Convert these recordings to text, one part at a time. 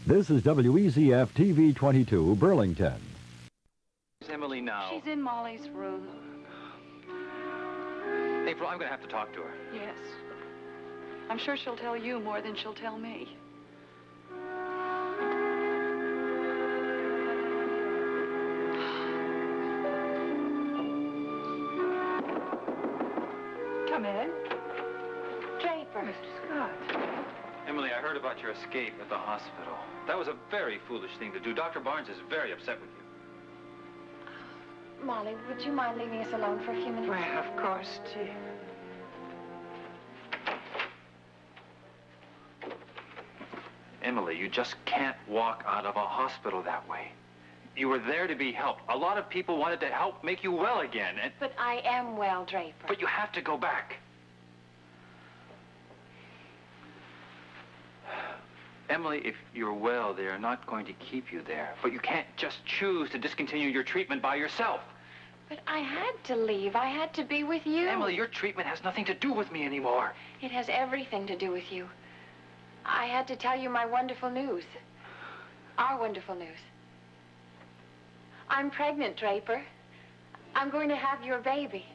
This is WEZF-TV 22, Burlington. Where's Emily now? She's in Molly's room. April, I'm going to have to talk to her. Yes. I'm sure she'll tell you more than she'll tell me. Come in. Draper. Mr. Scott. Emily, I heard about your escape at the hospital. That was a very foolish thing to do. Dr. Barnes is very upset with you. Molly, would you mind leaving us alone for a few minutes? Well, of course, dear. Emily, you just can't walk out of a hospital that way. You were there to be helped. A lot of people wanted to help make you well again, and... But I am well, Draper. But you have to go back. Emily, if you're well, they are not going to keep you there. But you can't just choose to discontinue your treatment by yourself. But I had to leave. I had to be with you. Emily, your treatment has nothing to do with me anymore. It has everything to do with you. I had to tell you my wonderful news. Our wonderful news. I'm pregnant, Draper. I'm going to have your baby.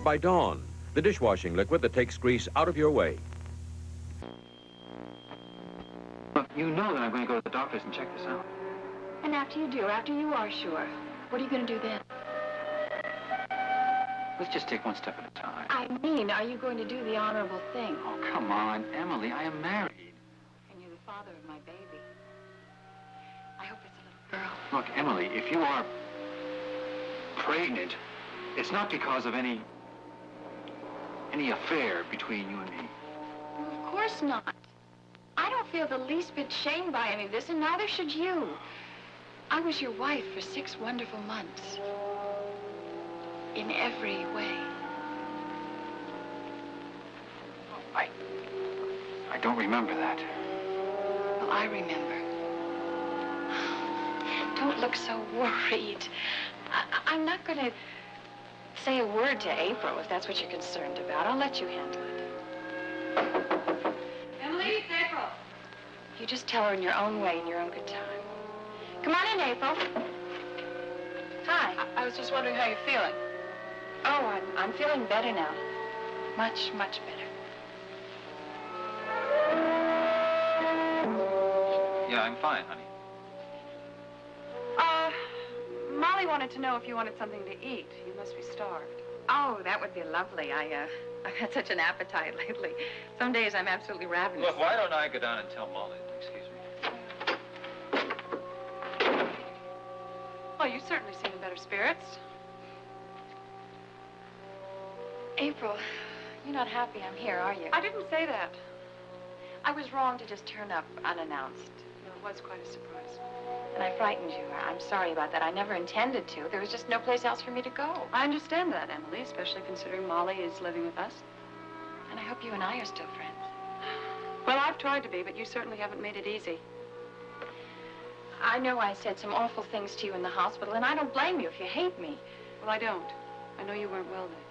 By Dawn, the dishwashing liquid that takes grease out of your way. Look, you know that I'm going to go to the doctor's and check this out. And after you do, after you are sure, what are you going to do then? Let's just take one step at a time. I mean, are you going to do the honorable thing? Oh, come on, Emily, I am married. And you're the father of my baby. I hope it's a little girl. Look, Emily, if you are pregnant, it's not because of any affair between you and me. Well, of course not. I don't feel the least bit shamed by any of this, and neither should you. I was your wife for 6 wonderful months. In every way. I don't remember that. Well, I remember. Don't look so worried. I'm not going to say a word to April, if that's what you're concerned about. I'll let you handle it. Emily, it's April. You just tell her in your own way, in your own good time. Come on in, April. Hi. I was just wondering how you're feeling. Oh, I'm feeling better now. Much, much better. Yeah, I'm fine, honey. Molly wanted to know if you wanted something to eat. You must be starved. Oh, that would be lovely. I've had such an appetite lately. Some days I'm absolutely ravenous. Look, why don't I go down and tell Molly? Excuse me. Well, you certainly seem in better spirits. April, you're not happy I'm here, are you? I didn't say that. I was wrong to just turn up unannounced. Well, it was quite a surprise. And I frightened you. I'm sorry about that. I never intended to. There was just no place else for me to go. I understand that, Emily, especially considering Molly is living with us. And I hope you and I are still friends. Well, I've tried to be, but you certainly haven't made it easy. I know I said some awful things to you in the hospital, and I don't blame you if you hate me. Well, I don't. I know you weren't well then.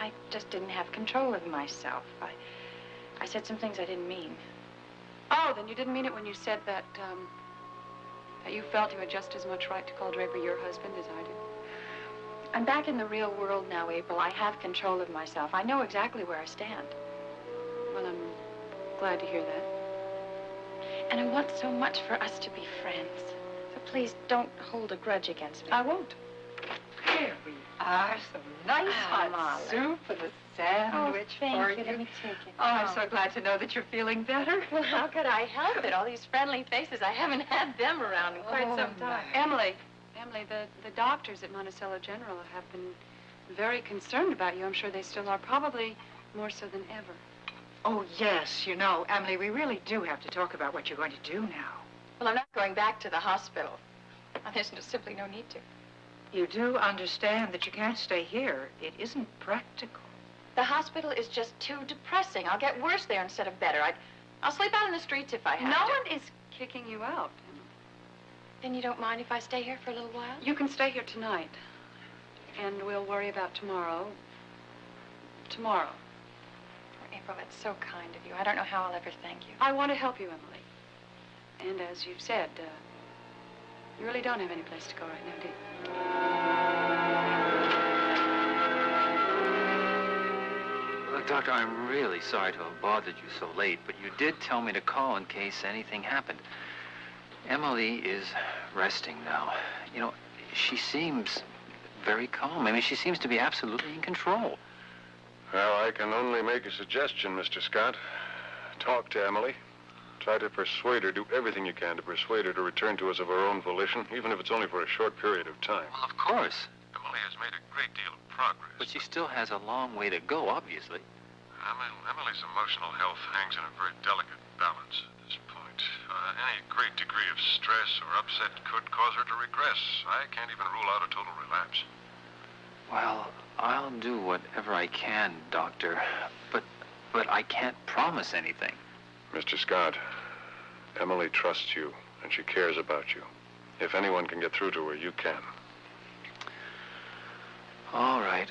I just didn't have control of myself. I said some things I didn't mean. Oh, then you didn't mean it when you said that you felt you had just as much right to call Draper your husband as I do. I'm back in the real world now, April. I have control of myself. I know exactly where I stand. Well, I'm glad to hear that. And I want so much for us to be friends. So please don't hold a grudge against me. I won't. Here we are, some nice hot Molly. soup and a sandwich thank for you. you. Let me take it. Oh, I'm so glad to know that you're feeling better. Well, how could I help it? All these friendly faces, I haven't had them around in quite some time. Emily, the doctors at Monticello General have been very concerned about you. I'm sure they still are, probably more so than ever. Oh, yes. You know, Emily, we really do have to talk about what you're going to do now. Well, I'm not going back to the hospital. There's simply no need to. You do understand that you can't stay here. It isn't practical. The hospital is just too depressing. I'll get worse there instead of better. I'll sleep out in the streets if I have to. No one is kicking you out. Then you don't mind if I stay here for a little while? You can stay here tonight. And we'll worry about tomorrow. Tomorrow. Oh, April, that's so kind of you. I don't know how I'll ever thank you. I want to help you, Emily. And as you've said, you really don't have any place to go right now, do you? Look, Doctor, I'm really sorry to have bothered you so late, but you did tell me to call in case anything happened. Emily is resting now. You know, she seems very calm. I mean, she seems to be absolutely in control. Well, I can only make a suggestion, Mr. Scott. Talk to Emily. Try to persuade her, do everything you can to persuade her to return to us of her own volition, even if it's only for a short period of time. Well, of course. Emily has made a great deal of progress. But she still has a long way to go, obviously. Emily's emotional health hangs in a very delicate balance at this point. Any great degree of stress or upset could cause her to regress. I can't even rule out a total relapse. Well, I'll do whatever I can, Doctor. But I can't promise anything. Mr. Scott, Emily trusts you, and she cares about you. If anyone can get through to her, you can. All right.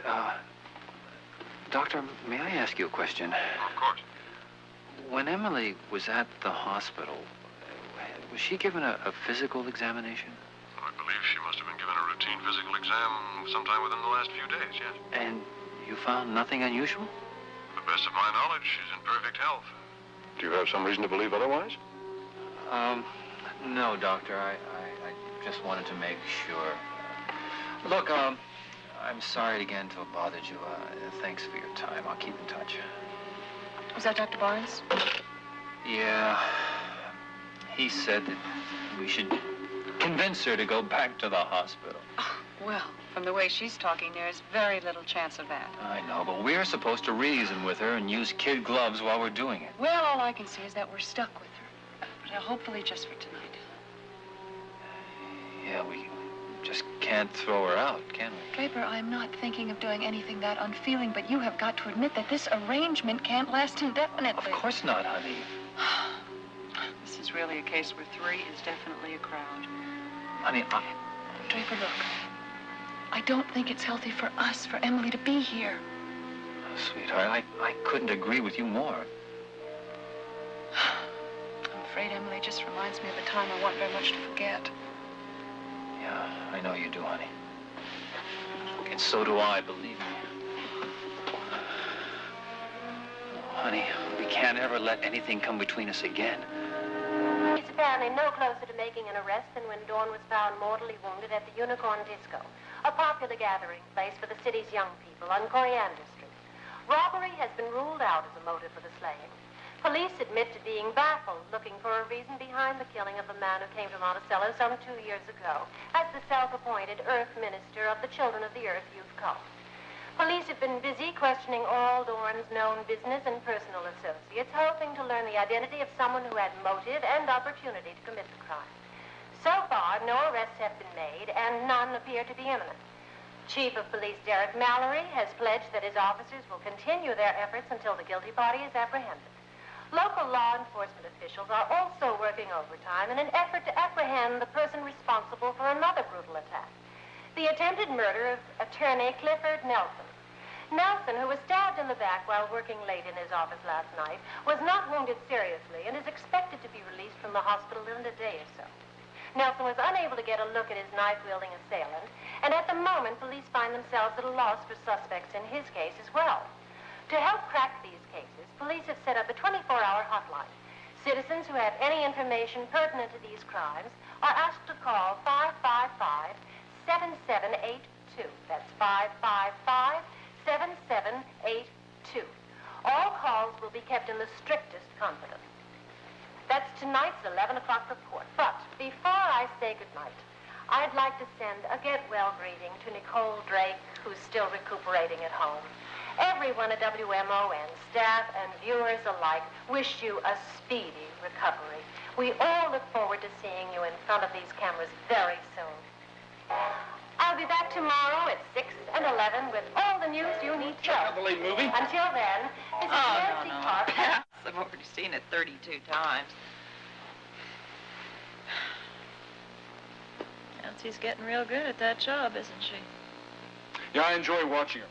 Doctor, may I ask you a question? Of course. When Emily was at the hospital, was she given a physical examination? I believe she must have been given a routine physical exam sometime within the last few days, yes. And you found nothing unusual? To the best of my knowledge, she's in perfect health. Do you have some reason to believe otherwise? No, Doctor. I just wanted to make sure. Look, I'm sorry again to have bothered you. Thanks for your time. I'll keep in touch. Was that Dr. Barnes? Yeah. He said that we should convince her to go back to the hospital. Oh, well, from the way she's talking, there's very little chance of that. I know, but we're supposed to reason with her and use kid gloves while we're doing it. Well, all I can say is that we're stuck with her. But hopefully just for tonight. Yeah, we just can't throw her out, can we? Draper, I'm not thinking of doing anything that unfeeling, but you have got to admit that this arrangement can't last indefinitely. Of course not, honey. This is really a case where 3 is definitely a crowd. Honey, Draper, look. I don't think it's healthy for us, for Emily to be here. Oh, sweetheart, I couldn't agree with you more. I'm afraid Emily just reminds me of a time I want very much to forget. Yeah, I know you do, honey. And so do I, believe me. Oh, honey, we can't ever let anything come between us again. He's apparently no closer to making an arrest than when Dawn was found mortally wounded at the Unicorn Disco, a popular gathering place for the city's young people on Coriander Street. Robbery has been ruled out as a motive for the slaying. Police admit to being baffled, looking for a reason behind the killing of the man who came to Monticello some 2 years ago as the self-appointed Earth Minister of the Children of the Earth Youth Cult. Police have been busy questioning all Dorn's known business and personal associates, hoping to learn the identity of someone who had motive and opportunity to commit the crime. So far, no arrests have been made, and none appear to be imminent. Chief of Police Derek Mallory has pledged that his officers will continue their efforts until the guilty party is apprehended. Local law enforcement officials are also working overtime in an effort to apprehend the person responsible for another brutal attack, the attempted murder of attorney Clifford Nelson. Nelson, who was stabbed in the back while working late in his office last night, was not wounded seriously and is expected to be released from the hospital in a day or so. Nelson was unable to get a look at his knife-wielding assailant, and at the moment, police find themselves at a loss for suspects in his case as well. To help crack these cases, police have set up a 24-hour hotline. Citizens who have any information pertinent to these crimes are asked to call 555-7782. That's 555-7782. All calls will be kept in the strictest confidence. That's tonight's 11 o'clock report. But before I say goodnight, I'd like to send a get-well greeting to Nicole Drake, who's still recuperating at home. Everyone at WMON, staff and viewers alike, wish you a speedy recovery. We all look forward to seeing you in front of these cameras very soon. I'll be back tomorrow at 6 and 11 with all the news you need to know. The late movie? Until then, this is Nancy Park. I've already seen it 32 times. Nancy's getting real good at that job, isn't she? Yeah, I enjoy watching her.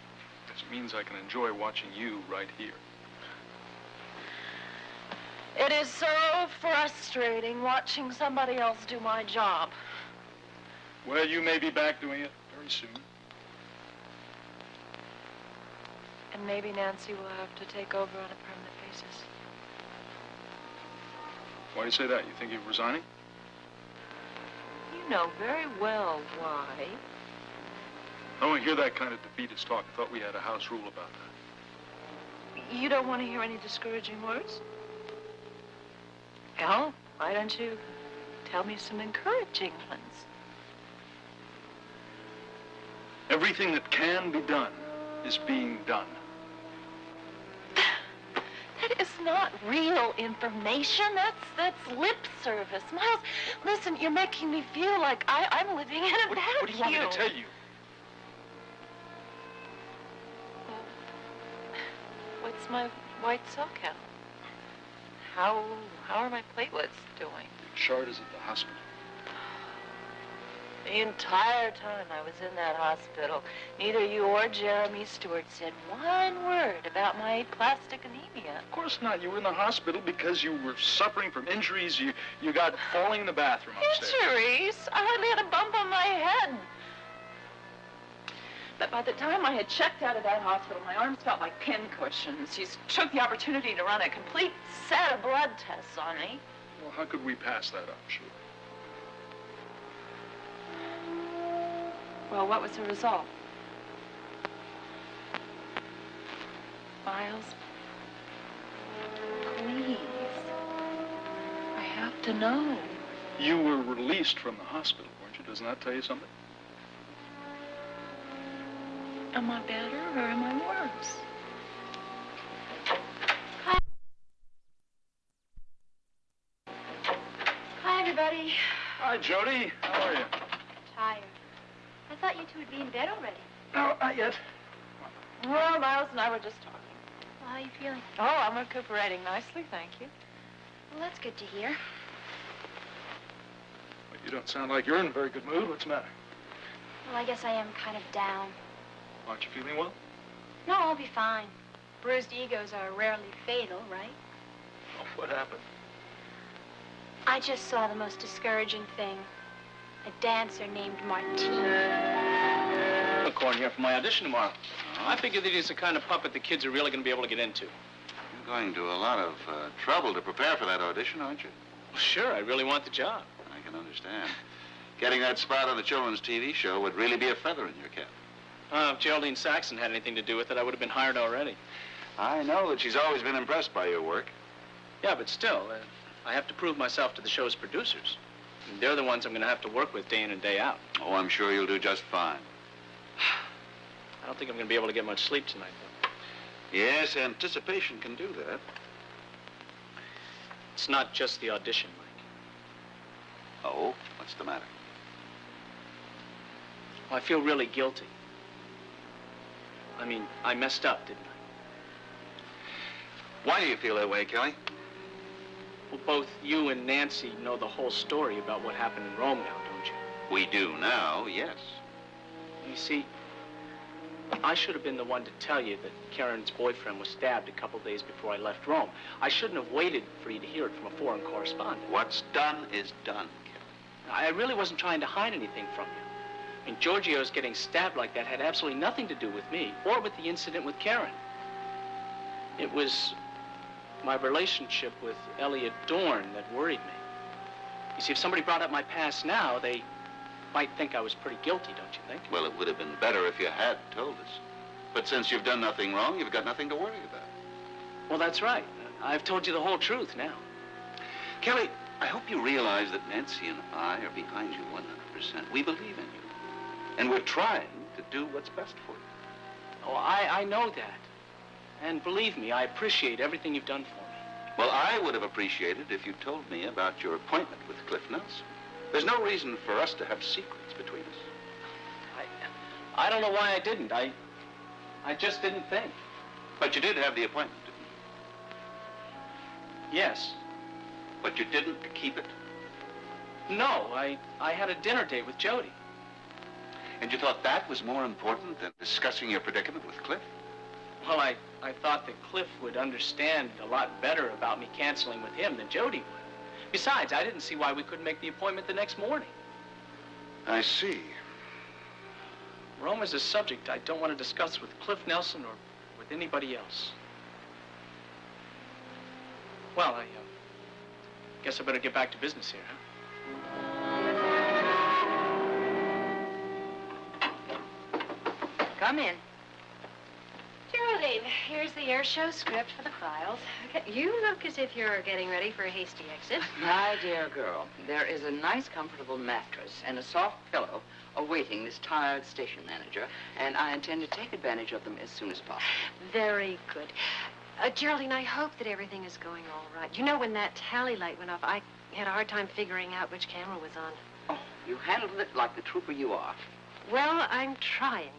This means I can enjoy watching you right here. It is so frustrating watching somebody else do my job. Well, you may be back doing it very soon. And maybe Nancy will have to take over on a permanent basis. Why do you say that? You think you're resigning? You know very well why. I don't want to hear that kind of defeatist talk. I thought we had a house rule about that. You don't want to hear any discouraging words? Well, why don't you tell me some encouraging ones? Everything that can be done is being done. That is not real information. That's lip service. Miles, listen, you're making me feel like I'm living in a vacuum. What do you want me to tell you? What's my white cell count? How are my platelets doing? Your chart is at the hospital. The entire time I was in that hospital, neither you or Jeremy Stewart said one word about my aplastic anemia. Of course not. You were in the hospital because you were suffering from injuries. You got falling in the bathroom upstairs. Injuries? I hardly had a bump on my head. But by the time I had checked out of that hospital, my arms felt like pin cushions. She took the opportunity to run a complete set of blood tests on me. Well, how could we pass that up, sure? Well, what was the result? Miles, please. I have to know. You were released from the hospital, weren't you? Doesn't that tell you something? Am I better or am I worse? Hi, everybody. Hi, Jody. How are you? Tired. I thought you two would be in bed already. No, not yet. Well, Miles and I were just talking. Well, how are you feeling? Oh, I'm recuperating nicely, thank you. Well, that's good to hear. Well, you don't sound like you're in a very good mood. What's the matter? Well, I guess I am kind of down. Aren't you feeling well? No, I'll be fine. Bruised egos are rarely fatal, right? Oh, what happened? I just saw the most discouraging thing. A dancer named Martine. Corn here for my audition tomorrow. I figure that he's the kind of puppet the kids are really going to be able to get into. You're going to a lot of trouble to prepare for that audition, aren't you? Well, sure, I really want the job. I can understand. Getting that spot on the children's TV show would really be a feather in your cap. If Geraldine Saxon had anything to do with it, I would have been hired already. I know that she's always been impressed by your work. Yeah, but still, I have to prove myself to the show's producers. And they're the ones I'm going to have to work with day in and day out. Oh, I'm sure you'll do just fine. I don't think I'm going to be able to get much sleep tonight, though. Yes, anticipation can do that. It's not just the audition, Mike. Oh, what's the matter? Well, I feel really guilty. I mean, I messed up, didn't I? Why do you feel that way, Kelly? Well, both you and Nancy know the whole story about what happened in Rome now, don't you? We do now, yes. You see, I should have been the one to tell you that Karen's boyfriend was stabbed a couple days before I left Rome. I shouldn't have waited for you to hear it from a foreign correspondent. What's done is done, Kelly. I really wasn't trying to hide anything from you. And Giorgio's getting stabbed like that had absolutely nothing to do with me or with the incident with Karen. It was my relationship with Elliot Dorn that worried me. You see, if somebody brought up my past now, they might think I was pretty guilty, don't you think? Well, it would have been better if you had told us. But since you've done nothing wrong, you've got nothing to worry about. Well, that's right. I've told you the whole truth now. Kelly, I hope you realize that Nancy and I are behind you 100%. We believe in you. And we're trying to do what's best for you. Oh, I know that. And believe me, I appreciate everything you've done for me. Well, I would have appreciated if you told me about your appointment with Cliff Nelson. There's no reason for us to have secrets between us. I don't know why I didn't. I just didn't think. But you did have the appointment, didn't you? Yes. But you didn't keep it? No, I had a dinner date with Jody. And you thought that was more important than discussing your predicament with Cliff? Well, I thought that Cliff would understand a lot better about me canceling with him than Jody would. Besides, I didn't see why we couldn't make the appointment the next morning. I see. Rome is a subject I don't want to discuss with Cliff Nelson or with anybody else. Well, I guess I better get back to business here, huh? Come in. Geraldine, here's the air show script for the files. Okay, you look as if you're getting ready for a hasty exit. My dear girl, there is a nice, comfortable mattress and a soft pillow awaiting this tired station manager, and I intend to take advantage of them as soon as possible. Very good. Geraldine, I hope that everything is going all right. You know, when that tally light went off, I had a hard time figuring out which camera was on. Oh, you handled it like the trooper you are. Well, I'm trying.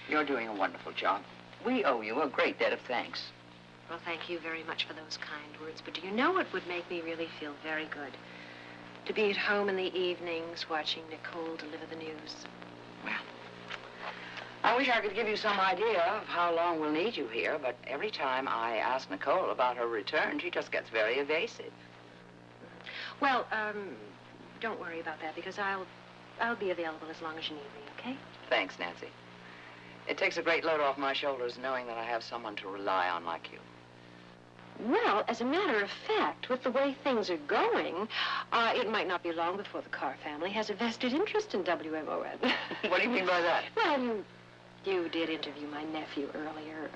You're doing a wonderful job. We owe you a great debt of thanks. Well, thank you very much for those kind words. But do you know what would make me really feel very good? To be at home in the evenings watching Nicole deliver the news. Well, I wish I could give you some idea of how long we'll need you here, but every time I ask Nicole about her return, she just gets very evasive. Well, don't worry about that, because I'll be available as long as you need me, okay? Thanks, Nancy. It takes a great load off my shoulders knowing that I have someone to rely on like you. Well, as a matter of fact, with the way things are going, it might not be long before the Carr family has a vested interest in WMON. What do you mean by that? Well, you did interview my nephew earlier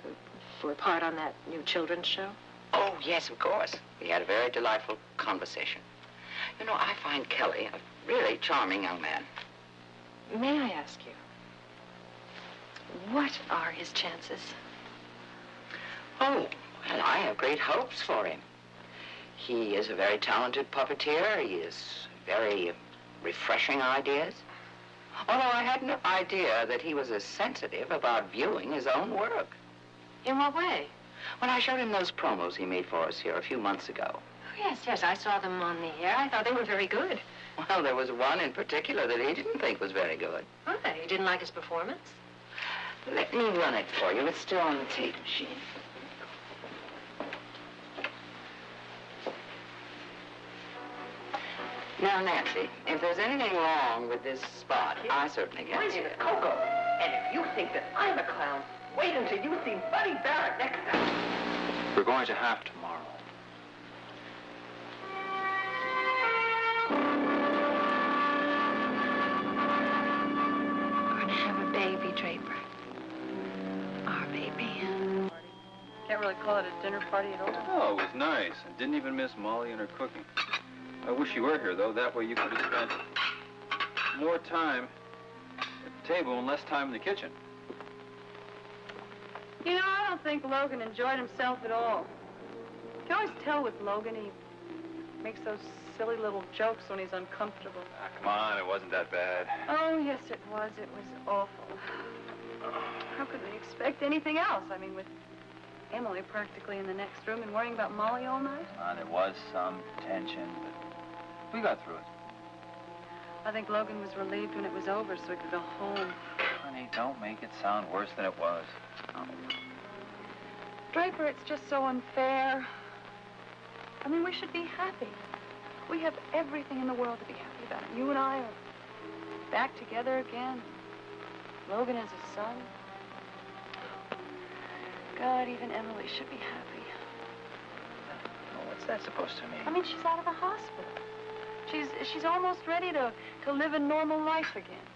for a part on that new children's show. Oh, yes, of course. We had a very delightful conversation. You know, I find Kelly a really charming young man. May I ask you, what are his chances? Oh, well, I have great hopes for him. He is a very talented puppeteer. He has very refreshing ideas. Although I had no idea that he was as sensitive about viewing his own work. In what way? When I showed him those promos he made for us here a few months ago. Oh, yes, I saw them on the air. I thought they were very good. Well, there was one in particular that he didn't think was very good. Oh, you didn't like his performance? Let me run it for you. It's still on the tape machine. Now, Nancy, if there's anything wrong with this spot, I certainly can see it. Coco, and if you think that I'm a clown, wait until you see Buddy Barrett next time. We're going to have tomorrow. We're going to have a baby, Draper. Our baby. Can't really call it a dinner party at all. Oh, it was nice. I didn't even miss Molly and her cooking. I wish you were here, though. That way you could have spent more time at the table and less time in the kitchen. You know, I don't think Logan enjoyed himself at all. You can always tell with Logan, he makes those silly little jokes when he's uncomfortable. Ah, come on, it wasn't that bad. Oh, yes, it was. It was awful. How could we expect anything else? I mean, with Emily practically in the next room and worrying about Molly all night? There was some tension, but we got through it. I think Logan was relieved when it was over so he could go home. Honey, don't make it sound worse than it was. Oh. Draper, it's just so unfair. I mean, we should be happy. We have everything in the world to be happy about. You and I are back together again. Logan has a son. God, even Emily should be happy. Well, what's that supposed to mean? I mean, she's out of the hospital. She's almost ready to live a normal life again.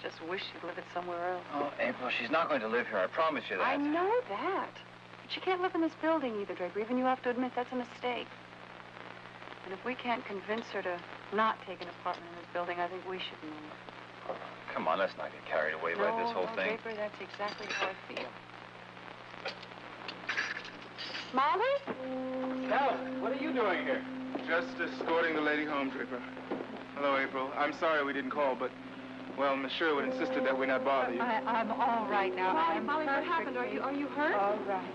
Just wish she'd live it somewhere else. Oh, April, she's not going to live here. I promise you that. I know that. But she can't live in this building either, Draper. Even you have to admit that's a mistake. And if we can't convince her to not take an apartment in this building. I think we should move. Oh, come on, let's not get carried away by this whole thing. Draper, that's exactly how I feel. Molly? Stella, what are you doing here? Just escorting the lady home, Draper. Hello, April. I'm sorry we didn't call, but, well, Miss Sherwood insisted that we not bother you. I'm all right now. Molly, what happened? Are you hurt? All right.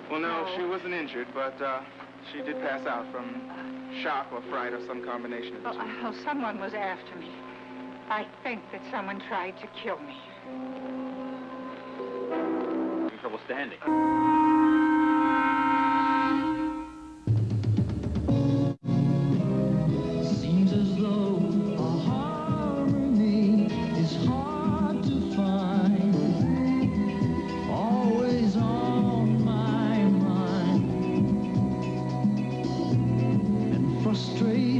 Well, no, she wasn't injured, but she did pass out from shock or fright or some combination of the two. Oh, someone was after me. I think that someone tried to kill me. Having trouble standing. Seems as though a harmony is hard to find. Always on my mind. And frustrated.